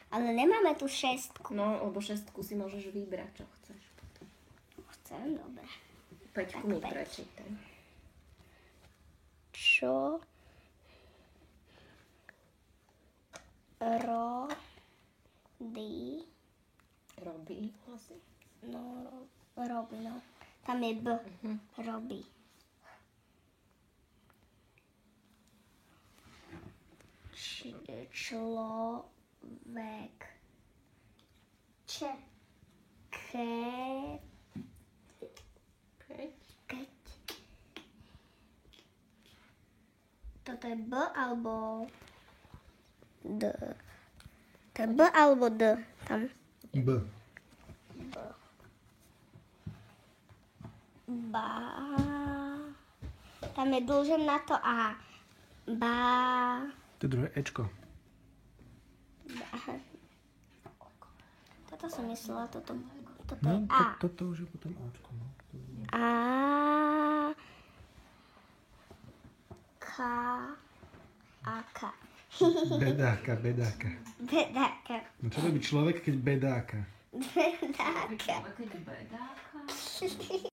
Ale nemáme tu šestku. No, lebo šestku si môžeš vybrať, čo chceš. Chcem, dobre. Peťku mi prečítaj. Čo Robí asi. No, robí, no. Tam je B. Robí. Človek. Keď. Toto je B alebo D. To je B alebo D. Tam. B. Ba. Tam je dlžen na to A. Ba. To je druhé Ečko. Aha. Toto som myslela, toto je No, A. toto už je potom Ačko. No. A. K. A K. Bedáka. Bedáka. No čo robí človek, keď bedáka? Bedáka. Keď bedáka.